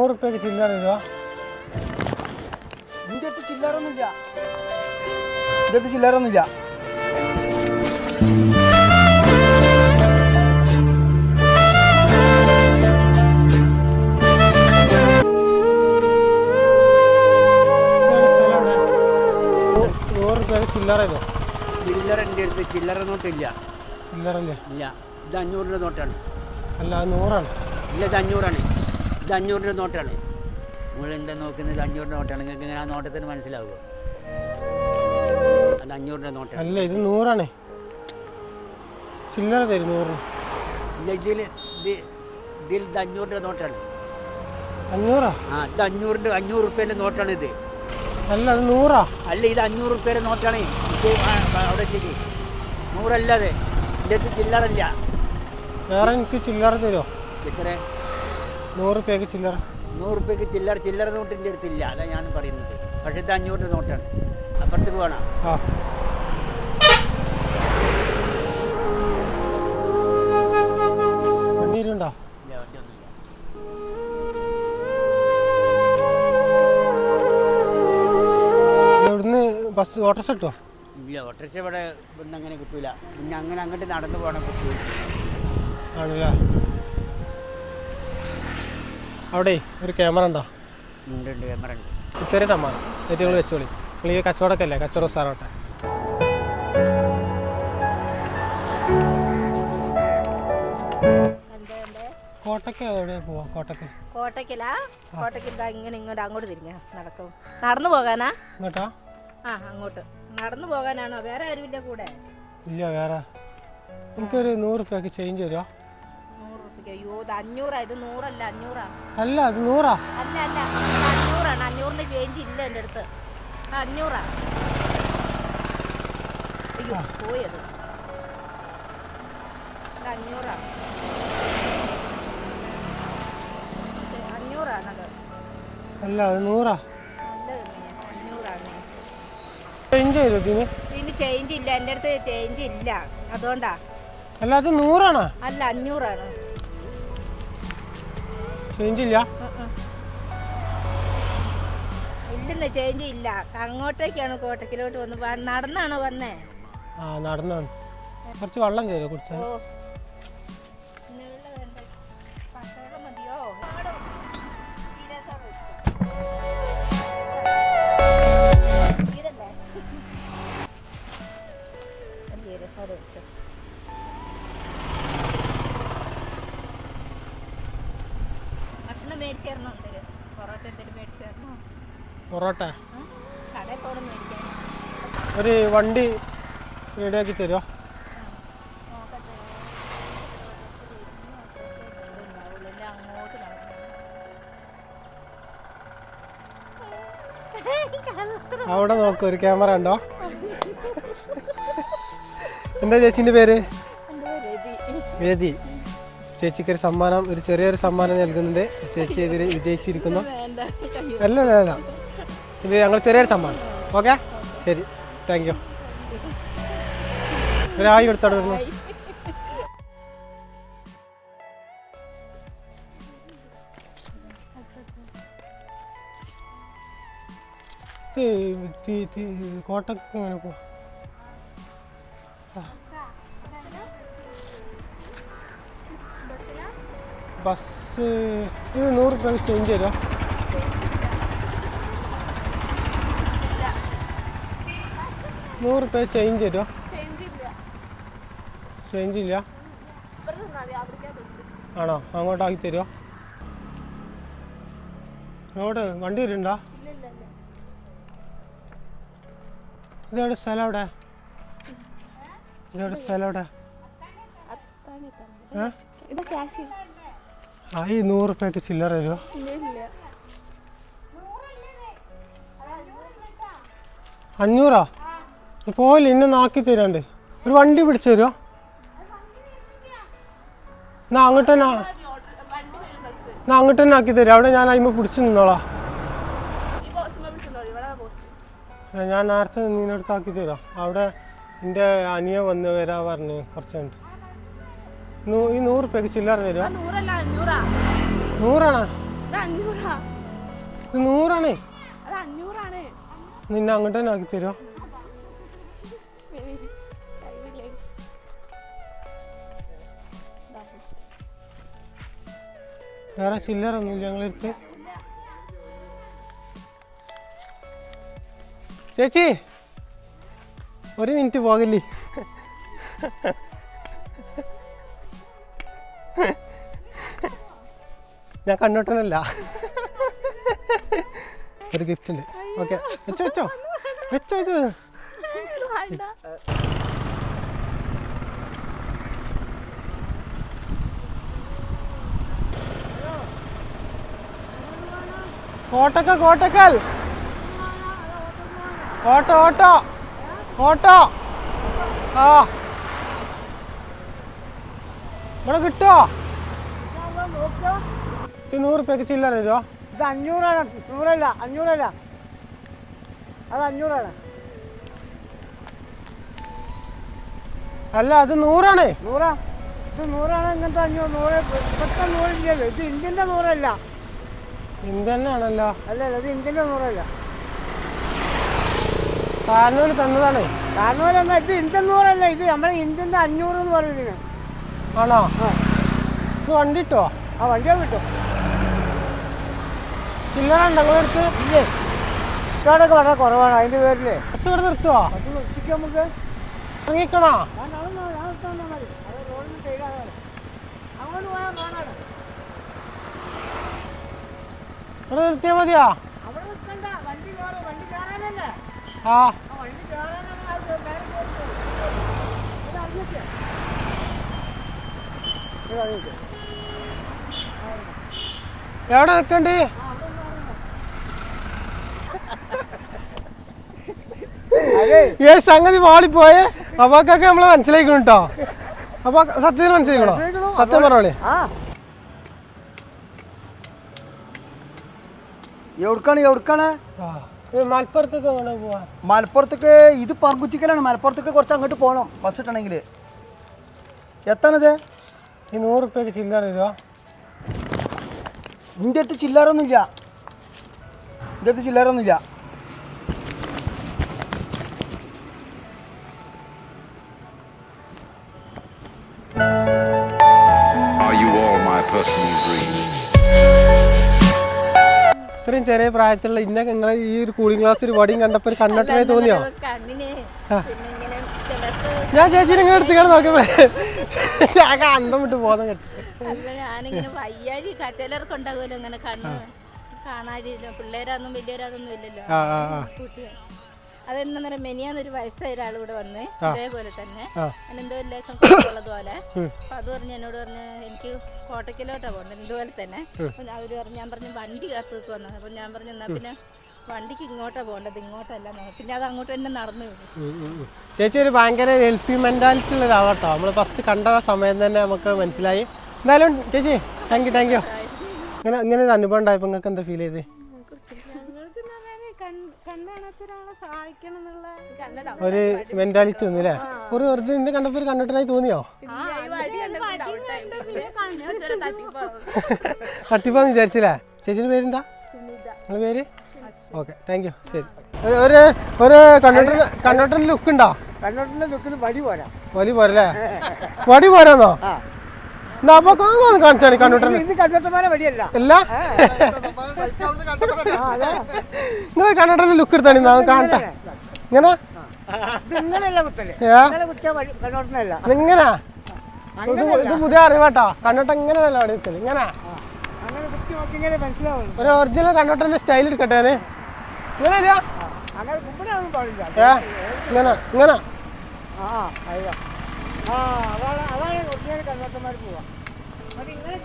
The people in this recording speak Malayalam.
100 ചില്ലറ രൂപ. ഇതിൻ്റെ അടുത്ത് ചില്ലറൊന്നുമില്ല. ഇതിൻ്റെ ചില്ലറൊന്നുമില്ല. ചില്ലറ ചില്ലറ എൻ്റെ അടുത്ത് ചില്ലറ നോട്ടില്ല. ചില്ലറല്ലേ? ഇല്ല. ഇത് 500 നോട്ടാണ്. അല്ല, അത് 100 ഇല്ല, ഇത് 500. ഇത് 500 നോട്ടാണ്. നിങ്ങൾ എന്താ നോക്കുന്നത്? 500 നോട്ടാണ്. നിങ്ങൾക്ക് ഇങ്ങനെ ആ നോട്ടത്തിന് മനസ്സിലാവുമോ? അല്ല, 500 നോട്ടാണ്. അല്ല, ഇത് 100 ചില്ലറ തരും 100. ഇല്ല, ഇതിൽ 500 നോട്ടാണ്. 500? ആ, ഇത് 500 റുപ്യേൻ്റെ നോട്ടാണ് ഇത്. അല്ല, അത് 100. അല്ല, ഇത് 500 റുപ്യേൻ്റെ നോട്ടാണ്. അവിടെ ശരി 100 അല്ലാതെ ഇതിൻ്റെ അടുത്ത് ചില്ലറല്ല. വേറെ എനിക്ക് ചില്ലറ തരുമോ? എത്ര? 100 രൂപയ്ക്ക് ചില്ലറ. 100 റുപ്യക്ക് ചില്ലറ നോട്ടിൻ്റെ അടുത്തില്ല. അതാ ഞാൻ പറയുന്നത്. പക്ഷേ ഇത് 500 നോട്ടാണ്. അപ്പുറത്തേക്ക് വേണം. ആ, വണ്ടിയിലുണ്ടോ? ഇല്ല, ഒറ്റൊന്നുമില്ല. ഇവിടുന്ന് ബസ് ഓട്ടോസ് കിട്ടുമോ? ഇല്ല, ഓട്ടോറിക്ഷ ഇവിടെ ഇവിടുന്ന് അങ്ങനെ കിട്ടൂല. പിന്നെ അങ്ങനെ അങ്ങോട്ട് നടന്നു പോകണം. കിട്ടൂ. ആണല്ലേ? അവിടെ ഒരു ക്യാമറ ഉണ്ടോ? ഉണ്ട്, ക്യാമറ ഉണ്ട്. ചെറിയ സമ്മാനം ഏറ്റവും നിങ്ങൾ വെച്ചോളി. നിങ്ങൾ ഈ കച്ചവടമൊക്കെ അല്ലേ? കച്ചവടം സാറോട്ടെ. കോട്ടയ്ക്ക് എവിടെയാ പോവാ? കോട്ടയ്ക്കലാ? കോട്ടയ്ക്ക് ഇങ്ങനെ ഇങ്ങോട്ട് അങ്ങോട്ട് തിരിഞ്ഞ നടക്കും. നടന്നു പോകാനാ? ഇങ്ങോട്ടാ? ആ, അങ്ങോട്ട് നടന്നു പോകാനാണോ? വേറെ ആരുമില്ല കൂടെ? ഇല്ല, വേറെ. എനിക്കൊരു 100 രൂപയ്ക്ക് ചേഞ്ച് തരുമോ? 100 രൂപയ്ക്ക്? അയ്യോ, ഇത് 500. ഇത് 100 അല്ല, 500. അല്ല, അത് 100. അല്ല, 500. 500ന് ചേഞ്ച് ഇല്ല എൻ്റെ അടുത്ത്. 500. അയ്യോ, പോയത്. ഇത് 500. 500 അല്ല, അത് 100. നല്ല 500. ചേഞ്ച് തരുമോ ഇതിന്? ഇതിന് ചേഞ്ച് ഇല്ല എൻ്റെ അടുത്ത്. ചേഞ്ച് ഇല്ല, അതുകൊണ്ടാ. അല്ല, അത് 100 അല്ല, 500. ചേഞ്ച് ഇല്ല? ഇല്ലെന്ന്, ചേഞ്ച് ഇല്ല. അങ്ങോട്ടേക്കാണ് കോട്ടയ്ക്കിലോട്ട് വന്ന്. നടന്നാണോ വന്നേ? ആ, നടന്നാണ്. കുറച്ച് വെള്ളം തരുമോ കുടിച്ചാൽ? ഓ, പിന്നെ വെള്ളം വേണ്ട. പച്ചവെള്ളം മതിയോ? ഭക്ഷണം മേടിച്ചേരണോ? എന്തെങ്കിലും പൊറോട്ട എന്തെങ്കിലും മേടിച്ചേരണോ? പൊറോട്ട കടയിൽ പോകണം മേടിക്കാൻ. ഒരു വണ്ടി റെഡിയാക്കി തരുമോ? അവിടെ നോക്ക്, ഒരു ക്യാമറ ഉണ്ടോ? എന്താ ചേച്ചീൻ്റെ പേര്? വേദി. ചേച്ചിക്ക് ഒരു സമ്മാനം, ഒരു ചെറിയൊരു സമ്മാനം നൽകുന്നുണ്ട്. ചേച്ചി ഇതിൽ വിജയിച്ചിരിക്കുന്നു. അല്ല, ഇത് ഞങ്ങൾ ചെറിയൊരു സമ്മാനം. ഓക്കെ, ശരി, താങ്ക് യു. ഒരായി എടുത്തോണ്ട് വരുന്നു. കോട്ടക്ക് എങ്ങനെ പോ? ബസ് ഇത് 100 രൂപയ്ക്ക് ചേഞ്ച് തരുമോ? ₹100 ചേഞ്ച് തരുമോ? ചേഞ്ച് ഇല്ല? ആണോ? അങ്ങോട്ടാക്കി തരുമോ? അങ്ങോട്ട് വണ്ടി വരുന്നുണ്ടോ? ഇതെവിടെ സ്ഥലം? എവിടെ ഇതെവിടെ സ്ഥലം? എവിടെ? ആ, ഈ 100 രൂപയ്ക്ക് ചില്ലറ തരുമോ? 500? പോയില്ല, ഇന്നൊന്ന് ആക്കി തരാണ്ട്. ഒരു വണ്ടി പിടിച്ചു തരുമോ? എന്നാ അങ്ങോട്ട് തന്നെ ആക്കി തരാം. അവിടെ ഞാൻ അതിമ്മ പിടിച്ചു നിന്നോളാം. ഞാൻ നേരത്തെ നിന്നടുത്ത് ആക്കി തരാം. അവിടെ എൻ്റെ അനിയ വന്ന് വരാ പറഞ്ഞ് കുറച്ച് കണ്ട്. ഈ 100 രൂപയ്ക്ക് ചില്ലറ തരുമോ? 100 ആണോ? ഇത് 100 അത് 500 നിന്നെ അങ്ങോട്ട് തന്നെ ആക്കി തരുമോ? വേറെ ചില്ലറൊന്നുമില്ല ഞങ്ങളെടുത്ത്. ചേച്ചി 1 മിനിറ്റ് പോകല്ലേ? ഞാൻ കണ്ണോട്ടനല്ല. ഒരു ഗിഫ്റ്റ് ഉണ്ട്. ഓക്കെ വെച്ചോ വെച്ചോ വെച്ചോ വെച്ചോ. Kottakkal auto auto auto. ആ ഇവിടെ കിട്ടോ? ഈ 100 റുപ്യക്ക് ചില്ലറ തരുമോ? ഇത് 500 100 500 അത് 500 അല്ല അത് 100 100 ഇത് 100 ഇങ്ങനത്തെ 500 ഇപ്പോഴത്തെ 100 ഇല്ലല്ലോ. ഇത് ഇന്ത്യൻ്റെ 100 ഇന്ത്യന്നാണല്ലോ. അല്ല ഇത് ഇന്ത്യൻ്റെ 100 കാരണൂര് തന്നതാണ്. കാരണം ഇത് ഇന്ത്യൻ 100 ഇത് നമ്മുടെ ഇന്ത്യൻ്റെ 500 എന്ന് പറയുന്നതിന്. ആണോ? ഇത് വണ്ടി കിട്ടോ? ആ വണ്ടിയോ കിട്ടും. ചില്ലറ ഉണ്ടോ നിങ്ങളെടുത്ത്? ഇല്ലേ ഇഷ്ടോടൊക്കെ വളരെ കുറവാണ്. അതിൻ്റെ പേരിലേ ബസ് ഇവിടെ നിർത്തുവോ? അത് നിർത്തിക്കാൻ നമുക്ക് ഇറങ്ങിക്കണോ? മതി. അത് റോഡിന് സൈഡാണ്. അങ്ങോട്ട് പോയാൽ കാണാണ്. ഇവിടെ നിർത്തിയാൽ മതിയോ? അവിടെ നിൽക്കണ്ട. വണ്ടി കയറാനല്ലേ? ആ വണ്ടി കയറാനാണ് അത് നേരെ കയറുന്നത്. ഇത് അറിഞ്ഞിട്ട് എവിടെ നിൽക്കണ്ടേ? ഈ സംഗതി പാളിപ്പോയെ അപ്പൊക്കൊക്കെ നമ്മളെ മനസ്സിലാക്കണം കേട്ടോ. അപ്പൊ സത്യത്തിൽ മനസ്സിലാക്കണോ? സത്യം പറഞ്ഞോളേ. എവിടേക്കാണ് മലപ്പുറത്തേക്ക് എങ്ങനെ പോവാ? മലപ്പുറത്തേക്ക് ഇത് പറമ്പുച്ചിക്കലാണ്. മലപ്പുറത്തേക്ക് കുറച്ച് അങ്ങോട്ട് പോകണം ബസ് ഇട്ടണമെങ്കിൽ. എത്താണിത്? ഈ 100 റുപ്യക്ക് ചില്ലറ തരുമോ? നിൻ്റെ അടുത്ത് ചില്ലറൊന്നുമില്ല. നിൻ്റെ അടുത്ത് ചില്ലറൊന്നുമില്ല. Are you all my personal dreams? ഇത്രയും ചെറിയ പ്രായത്തിലുള്ള ഇന്ന നിങ്ങളെ ഈ ഒരു കൂളിംഗ് ഗ്ലാസ് ഒരു വടിയും കണ്ടപ്പോ ഒരു കണ്ണോട്ടനായി തോന്നിയോ? ഞാൻ ചേച്ചീനെ ഇങ്ങനെ എടുത്തിക്കാണ് നോക്കിയപ്പോ അന്തം വിട്ട് ബോധം കെട്ടി. ഞാനിങ്ങനെ വയ്യാഴി ചിലർക്കുണ്ടാകുമല്ലോ ഇങ്ങനെ കണ്ണ് കാണാഴി. പിള്ളേരൊന്നും വലിയവരൊന്നും ഇല്ലല്ലോ. അതെന്താ മെനിയാന്നൊരു വയസ്സായ ഒരാൾ ഇവിടെ വന്ന് ഇതേപോലെ തന്നെ എന്തോ ലേശം ഉള്ളതുപോലെ. അപ്പൊ അത് പറഞ്ഞ് എന്നോട് പറഞ്ഞ് എനിക്ക് കോട്ടയ്ക്കലോട്ടാ പോകണ്ടത് ഇതുപോലെ തന്നെ. അവര് പറഞ്ഞു, ഞാൻ പറഞ്ഞു വണ്ടി കാത്തുനിൽക്ക് വന്നത്. അപ്പൊ ഞാൻ പറഞ്ഞു എന്നാ പിന്നെ വണ്ടിക്ക് ഇങ്ങോട്ടാ പോകേണ്ടത്, ഇങ്ങോട്ടല്ല. പിന്നെ അത് അങ്ങോട്ട് തന്നെ നടന്നു വരും. ചേച്ചി ഒരു ഭയങ്കര ഹെൽപ്പിംഗ് മെന്റാലിറ്റി ഉള്ള ഒരാളാട്ടോ. നമ്മൾ ഫസ്റ്റ് കണ്ട സമയം തന്നെ നമുക്ക് മനസ്സിലായി. എന്തായാലും ചേച്ചി താങ്ക് യു. ഇങ്ങനെ ഒരു അനുഭവം ഉണ്ടായപ്പോ നിങ്ങൾക്ക് എന്താ ഫീൽ ചെയ്ത്? ഒരു മെന്റാലിറ്റി ഒന്നുമില്ലേ? ഒരു ഒറിജിനൽ കണ്ടപ്പോ ഒരു കണ്ടിട്ടായി തോന്നിയോ? തട്ടിപ്പാന്ന് വിചാരിച്ചില്ലേ? ചേച്ചിന്റെ പേരെന്താ? നിങ്ങളുടെ പേര്? Okay thank you. ശരി. ഒരു കണ്ടോട്ടറിന്റെ ലുക്ക് ഉണ്ടോ? കണ്ണോട്ടിൻ്റെ ലുക്കിന് വടി പോരാ. വലി പോരല്ലേ? വടി പോരാന്നോ? എന്നാ അപ്പൊ കാണിച്ചാണ് കണ്ടോട്ടറിന്. ഇത് കണ്ണോട്ടന്മാരെ വടിയല്ല. അല്ല നിങ്ങൾ കണ്ടോട്ടറിന്റെ ലുക്ക് എടുത്താണ് കാണട്ടെ. ഇങ്ങനെ ഇങ്ങനെയല്ല കുത്തല്ലേ? കുത്തിയ കണ്ണോട്ടനല്ല. ഇങ്ങനെ ഇത് പുതിയ അറിവാട്ടോ. കണ്ണോട്ടം ഇങ്ങനെയല്ല വടി കുത്തല്. ഇങ്ങനെ അങ്ങനെ കുത്തി നോക്കിയെങ്കിലേ മനസ്സിലാവും. ഒരു ഒറിജിനൽ കണ്ണോട്ടറിന്റെ സ്റ്റൈൽ എടുക്കട്ടെ. ഞാൻ ഇങ്ങനെ അങ്ങനെ കുമ്പിടാനൊന്നും പാടില്ല. ഇങ്ങനെ ഇങ്ങനെ അതാണ് ഒറിജിനൽ കണ്ണോട്ടന്മാർ പോവാ. അത് ഇങ്ങനെ